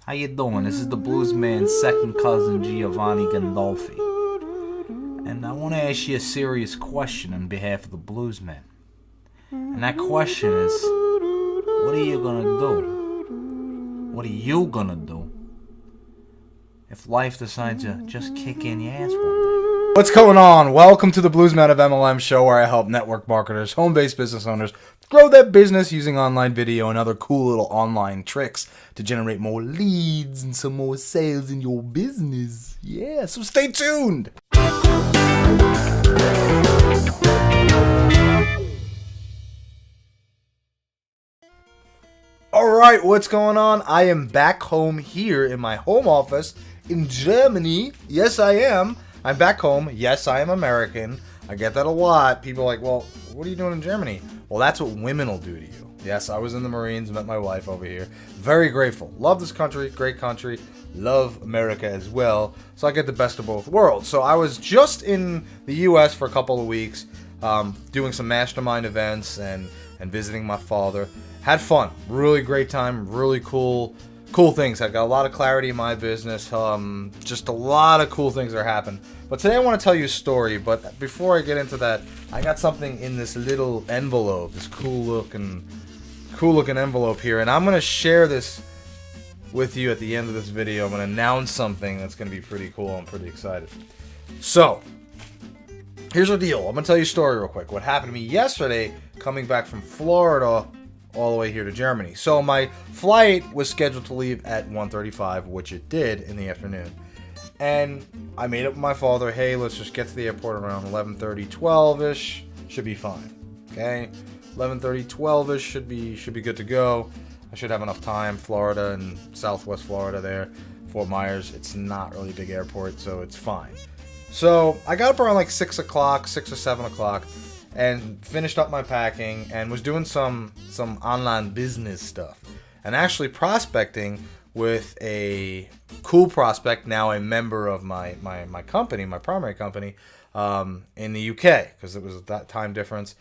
How you doing? This is the Bluesman's second cousin, Giovanni Gandolfi. And I want to ask you a serious question on behalf of the Bluesman. And that question is, what are you gonna do? What are you gonna do if life decides to just kick in your ass one day? What's going on? Welcome to the Bluesman of MLM show, where I help network marketers, home-based business owners grow their business using online video and other cool little online tricks to generate more leads and some more sales in your business. Yeah, so stay tuned. Alright, what's going on? I am back home here in my home office in Germany. Yes, I am. I'm back home. Yes, I am American. I get that a lot. People are like, well, what are you doing in Germany? Well, that's what women will do to you. Yes, I was in the Marines, met my wife over here. Very grateful. Love this country. Great country. Love America as well. So I get the best of both worlds. So I was just in the U.S. for a couple of weeks, doing some mastermind events and visiting my father. Had fun. Really great time. Really cool things. I got a lot of clarity in my business. Just a lot of cool things are happening. But today I want to tell you a story. But before I get into that, I got something in this little envelope. This cool looking envelope here, and I'm gonna share this with you at the end of this video. I'm gonna announce something that's gonna be pretty cool. I'm pretty excited. So here's the deal. I'm gonna tell you a story real quick. What happened to me yesterday, coming back from Florida all the way here to Germany. So my flight was scheduled to leave at 1:35, which it did in the afternoon. And I made up with my father, hey, let's just get to the airport around 11:30, 12-ish. Should be fine. Okay? 11:30, 12-ish should be good to go. I should have enough time. Florida and Southwest Florida there. Fort Myers, it's not really a big airport, so it's fine. So I got up around like 6 o'clock, 6 or 7 o'clock, and finished up my packing and was doing some online business stuff. And actually prospecting with a cool prospect, now a member of my company, my primary company, in the UK, because it was that time difference.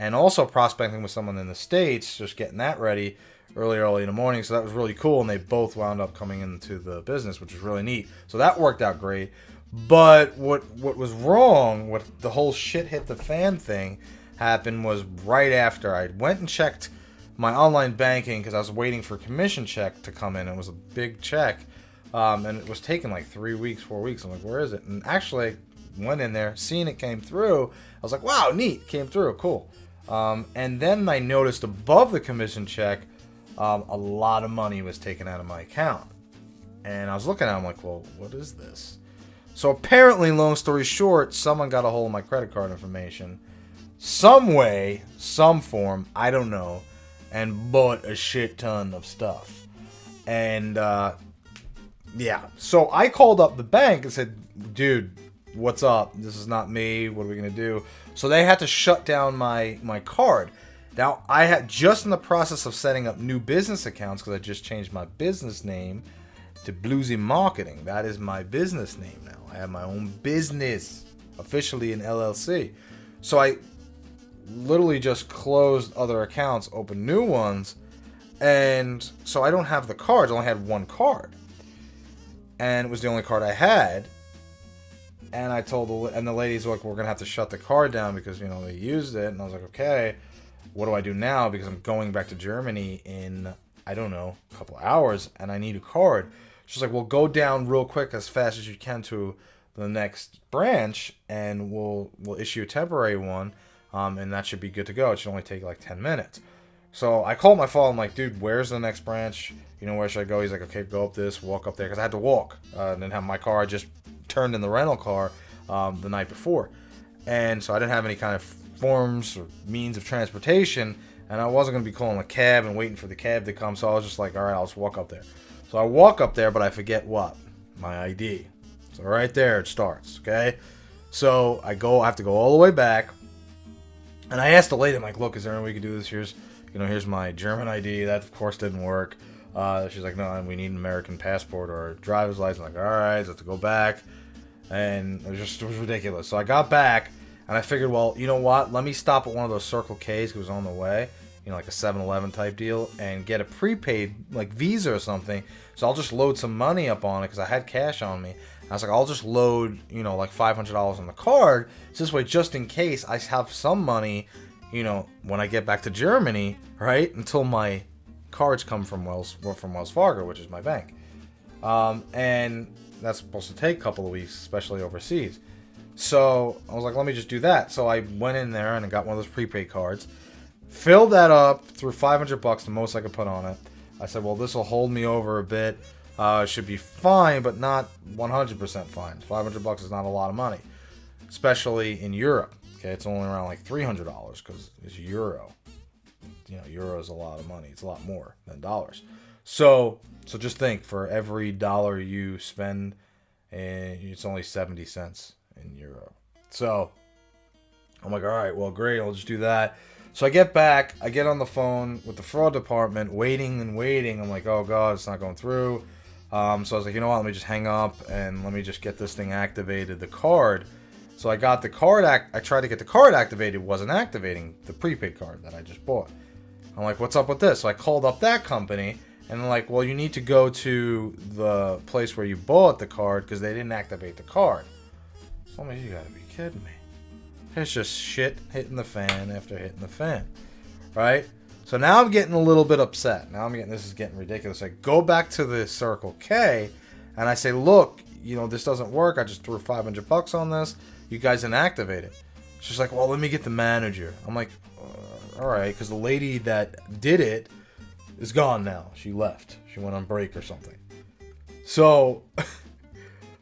And also prospecting with someone in the States, just getting that ready early in the morning. So that was really cool, and they both wound up coming into the business, which was really neat. So that worked out great. But what was wrong, what the whole shit hit the fan thing happened, was right after I went and checked my online banking, because I was waiting for a commission check to come in. It was a big check, and it was taking like 3 weeks, 4 weeks. I'm like, where is it? And actually went in there, seen it came through. I was like, wow, neat, came through, cool. And then I noticed above the commission check, a lot of money was taken out of my account. And I was looking at it, I'm like, well, what is this? So apparently, long story short, someone got a hold of my credit card information, some way, some form, I don't know, and bought a shit ton of stuff. And yeah, so I called up the bank and said, dude, what's up? This is not me. What are we gonna do? So they had to shut down my card. Now, I had just in the process of setting up new business accounts, because I just changed my business name to Bluesy Marketing. That is my business name now. I have my own business, officially an LLC. So I literally just closed other accounts, opened new ones, and so I don't have the cards. I only had one card, and it was the only card I had. And I told the ladies, like, we're gonna have to shut the card down because, you know, they used it. And I was like, okay, what do I do now? Because I'm going back to Germany in, I don't know, a couple hours, and I need a card. She's like, well, go down real quick as fast as you can to the next branch, and we'll issue a temporary one, and that should be good to go. It should only take like 10 minutes. So I called my father. I'm like, dude, where's the next branch? You know, where should I go? He's like, okay, go up this, walk up there, because I had to walk. And then have my car just turned in the rental car the night before, and so I didn't have any kind of forms or means of transportation, and I wasn't going to be calling a cab and waiting for the cab to come. So I was just like, all right, I'll just walk up there. So I walk up there, but I forget what? My ID. So right there it starts, okay? So I have to go all the way back, and I asked the lady, I'm like, look, is there any way we could do this? Here's my German ID. That, of course, didn't work. She's like, no, we need an American passport or a driver's license. I'm like, all right, so I have to go back. And it was ridiculous. So I got back, and I figured, well, you know what? Let me stop at one of those Circle K's, because it was on the way, like a 7-Eleven type deal, and get a prepaid like Visa or something. So I'll just load some money up on it because I had cash on me. I was like, I'll just load, like $500 on the card. So this way, just in case, I have some money, when I get back to Germany, right? Until my cards come from Wells Fargo, which is my bank. And that's supposed to take a couple of weeks, especially overseas. So I was like, let me just do that. So I went in there and I got one of those prepaid cards, filled that up, threw $500, the most I could put on it. I said, well, this will hold me over a bit. It should be fine, but not 100% fine. $500 is not a lot of money, especially in Europe. Okay, it's only around like $300 because it's euro. Euro is a lot of money. It's a lot more than dollars. So just think, for every dollar you spend, it's only 70 cents in euro. So I'm like, all right, well, great. I'll just do that. So I get back. I get on the phone with the fraud department, waiting and waiting. I'm like, oh, God, it's not going through. So I was like, you know what? Let me just hang up and let me just get this thing activated, the card. So I got the card. I tried to get the card activated. It wasn't activating the prepaid card that I just bought. I'm like, what's up with this? So I called up that company. And they're like, well, you need to go to the place where you bought the card because they didn't activate the card. So I'm like, you gotta be kidding me. It's just shit hitting the fan after hitting the fan, right? So now I'm getting a little bit upset. This is getting ridiculous. I go back to the Circle K and I say, look, this doesn't work. I just threw $500 on this. You guys didn't activate it. She's like, well, let me get the manager. I'm like, all right, because the lady that did it is gone now. She left. She went on break or something. So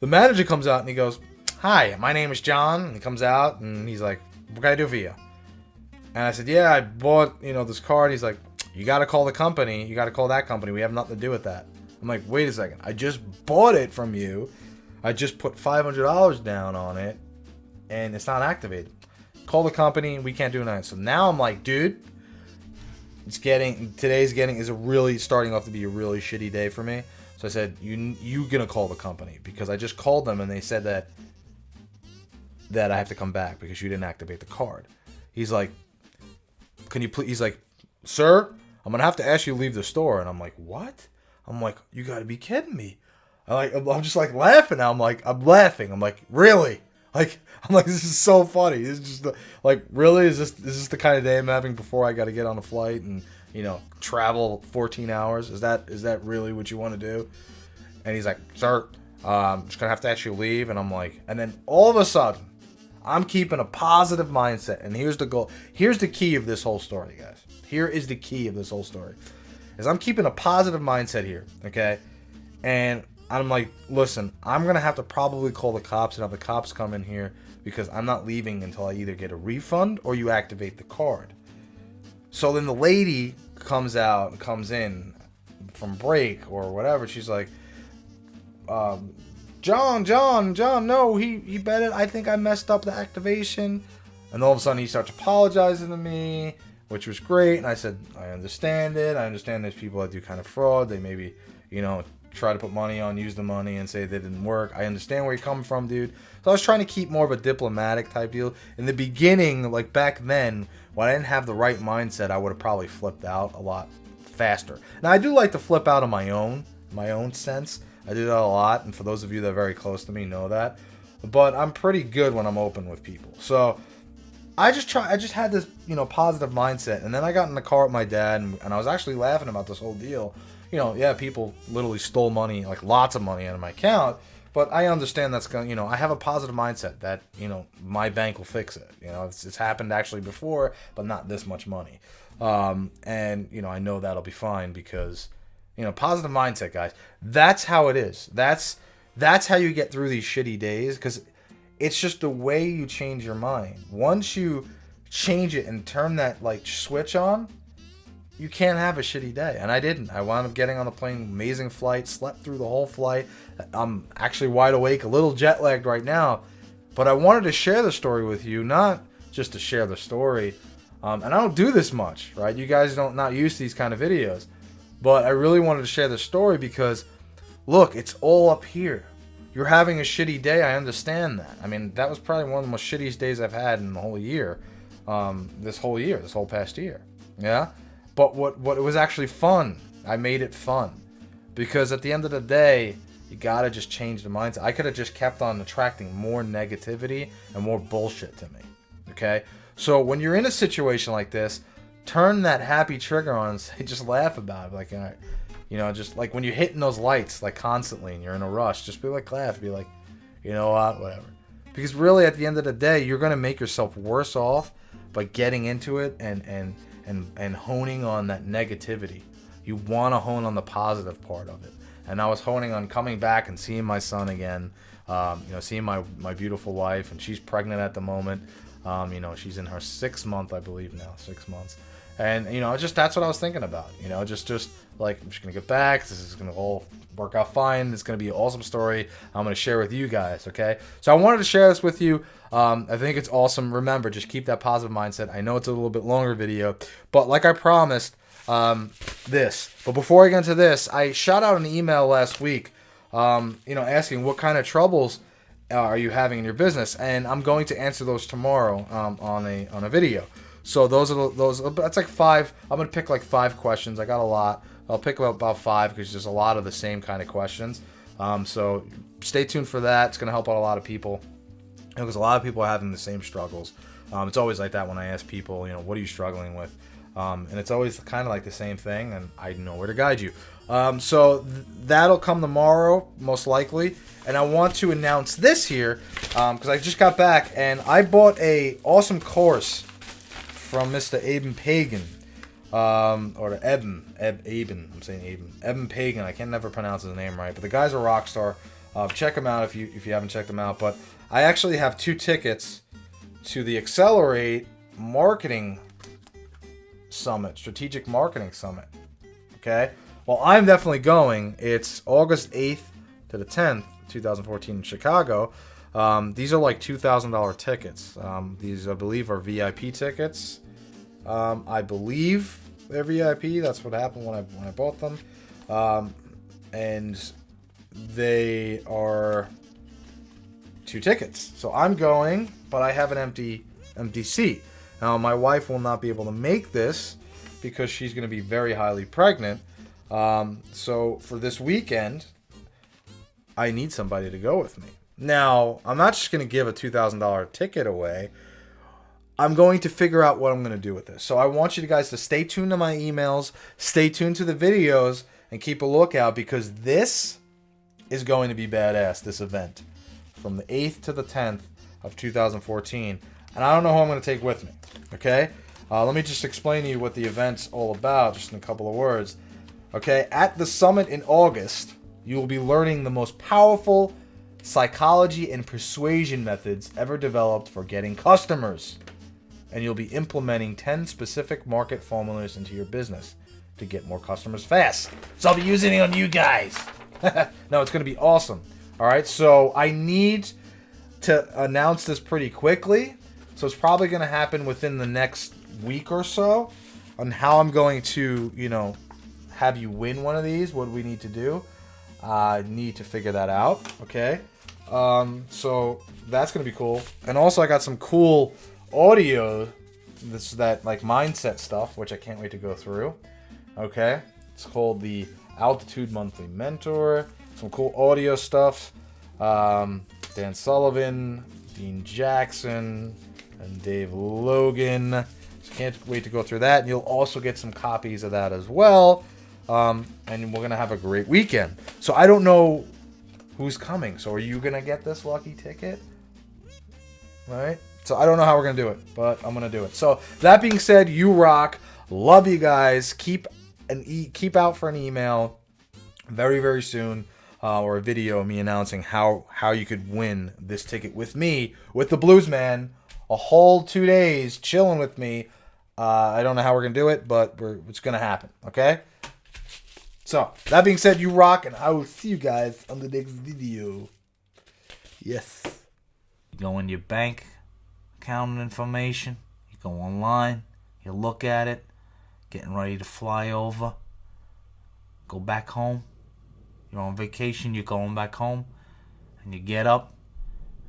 the manager comes out and he goes, hi, my name is John. And he comes out and he's like, what can I do for you? And I said, yeah, I bought, this card. He's like, you got to call the company. You got to call that company. We have nothing to do with that. I'm like, wait a second. I just bought it from you. I just put $500 down on it and it's not activated. Call the company. We can't do nothing. So now I'm like, dude, today's really starting off to be a really shitty day for me. So I said, you gonna call the company because I just called them and they said that I have to come back because you didn't activate the card. He's like, can you please? He's like, sir, I'm gonna have to ask you to leave the store. And I'm like, what? I'm like, you gotta be kidding me. I'm just like laughing now. I'm laughing. I'm like, really? I'm like, this is so funny. This is just really? Is this the kind of day I'm having before I got to get on a flight and travel 14 hours? Is that really what you want to do? And he's like, sir, I'm just gonna have to actually leave. And I'm like, and then all of a sudden, I'm keeping a positive mindset. And here's the goal. Here's the key of this whole story, guys. Here is the key of this whole story. Is I'm keeping a positive mindset here, okay? And I'm like, listen, I'm going to have to probably call the cops and have the cops come in here because I'm not leaving until I either get a refund or you activate the card. So then the lady comes in from break or whatever. She's like, John, no, he bet it. I think I messed up the activation. And all of a sudden he starts apologizing to me, which was great. And I said, I understand it. I understand there's people that do kind of fraud. They maybe, try to put money on, use the money, and say they didn't work. I understand where you're coming from, dude. So I was trying to keep more of a diplomatic type deal. In the beginning, like back then, when I didn't have the right mindset, I would have probably flipped out a lot faster. Now, I do like to flip out of my own sense. I do that a lot, and for those of you that are very close to me know that. But I'm pretty good when I'm open with people. So I just had this, positive mindset. And then I got in the car with my dad, and I was actually laughing about this whole deal. People literally stole money, like lots of money out of my account. But I understand that's going, I have a positive mindset that, my bank will fix it. It's happened actually before, but not this much money. And, I know that'll be fine because, positive mindset, guys. That's how it is. That's how you get through these shitty days because it's just the way you change your mind. Once you change it and turn that, switch on, you can't have a shitty day. And I didn't. I wound up getting on the plane, amazing flight, slept through the whole flight. I'm actually wide awake, a little jet lagged right now. But I wanted to share the story with you, not just to share the story. And I don't do this much, right? You guys not used to these kind of videos. But I really wanted to share the story because, look, it's all up here. You're having a shitty day, I understand that. I mean, that was probably one of the most shittiest days I've had in the whole year. This whole past year. Yeah? But what it was actually fun. I made it fun. Because at the end of the day, you gotta just change the mindset. I could have just kept on attracting more negativity and more bullshit to me. Okay? So when you're in a situation like this, turn that happy trigger on and say, just laugh about it. Like, all right, you know, just like when you're hitting those lights like constantly and you're in a rush, just be like, laugh. Be like, you know what, whatever. Because really, at the end of the day, you're gonna make yourself worse off by getting into it and honing on that negativity. You want to hone on the positive part of it. And I was honing on coming back and seeing my son again, you know, seeing my beautiful wife, and she's pregnant at the moment. You know, she's in her 6th month, I believe now, 6 months. And, you know, just that's what I was thinking about. You know, just like, I'm just going to get back. This is going to all work out fine. It's going to be an awesome story I'm going to share with you guys, okay? So I wanted to share this with you. I think it's awesome. Remember, just keep that positive mindset. I know it's a little bit longer video, but like I promised, this. But before I get into this, I shot out an email last week, you know, asking what kind of troubles are you having in your business, and I'm going to answer those tomorrow on a video. So that's like 5. I'm gonna pick like 5 questions. I got a lot. I'll pick about 5 because there's a lot of the same kind of questions. So stay tuned for that. It's gonna help out a lot of people because a lot of people are having the same struggles. It's always like that when I ask people, you know, what are you struggling with? And it's always kind of like the same thing, and I know where to guide you. So that'll come tomorrow, most likely. And I want to announce this here, because I just got back, and I bought a awesome course from Mr. Eben Pagan, or Eben, I'm saying Eben Pagan. I can never pronounce his name right, but the guy's a rock star. Check him out if you haven't checked him out. But I actually have 2 tickets to the Accelerate Marketing Summit, Strategic Marketing Summit. Okay? Well, I'm definitely going. It's August 8th to the 10th, 2014 in Chicago. These are like $2,000 tickets. These, I believe, are VIP tickets. I believe they're VIP. That's what happened when I bought them. And they are 2 tickets. So I'm going, but I have an empty seat. Now, my wife will not be able to make this because she's going to be very highly pregnant. So for this weekend, I need somebody to go with me. Now, I'm not just going to give a $2,000 ticket away. I'm going to figure out what I'm going to do with this. So I want you guys to stay tuned to my emails, stay tuned to the videos, and keep a lookout because this is going to be badass, this event. From the 8th to the 10th of 2014. And I don't know who I'm going to take with me, okay? Let me just explain to you what the event's all about, just in a couple of words. Okay, at the summit in August, you will be learning the most powerful psychology and persuasion methods ever developed for getting customers. And you'll be implementing 10 specific market formulas into your business to get more customers fast. So I'll be using it on you guys. No, it's going to be awesome. All right, so I need to announce this pretty quickly. So it's probably going to happen within the next week or so on how I'm going to, you know, have you win one of these. What do we need to do? I need to figure that out, okay? So that's going to be cool. And also I got some cool audio, that like mindset stuff, which I can't wait to go through, okay? It's called the Altitude Monthly Mentor. Some cool audio stuff. Dan Sullivan, Dean Jackson, and Dave Logan. So can't wait to go through that. And you'll also get some copies of that as well. And we're going to have a great weekend. So I don't know who's coming. So are you going to get this lucky ticket? All right. So I don't know how we're going to do it, but I'm going to do it. So that being said, you rock. Love you guys. Keep out for an email very, very soon. Or a video of me announcing how you could win this ticket with me, with the Blues Man. A whole 2 days chilling with me. I don't know how we're going to do it, but it's going to happen, okay? So, that being said, you rock, and I will see you guys on the next video. Yes. You go in your bank account information, you go online, you look at it, getting ready to fly over, go back home. You're on vacation, you're going back home, and you get up,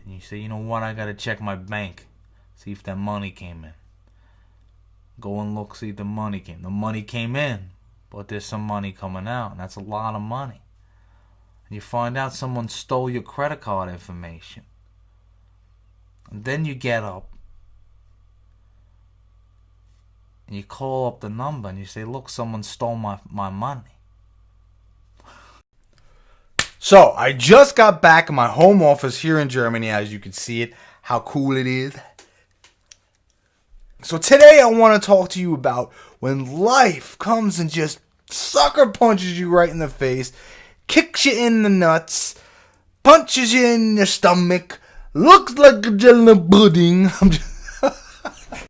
and you say, you know what, I gotta check my bank, see if that money came in. Go and look, see the money came. The money came in, but there's some money coming out, and that's a lot of money. And you find out someone stole your credit card information. And then you get up and you call up the number and you say, look, someone stole my money. So, I just got back in my home office here in Germany, as you can see it, how cool it is. So today I want to talk to you about when life comes and just sucker punches you right in the face, kicks you in the nuts, punches you in your stomach, looks like a jelly pudding.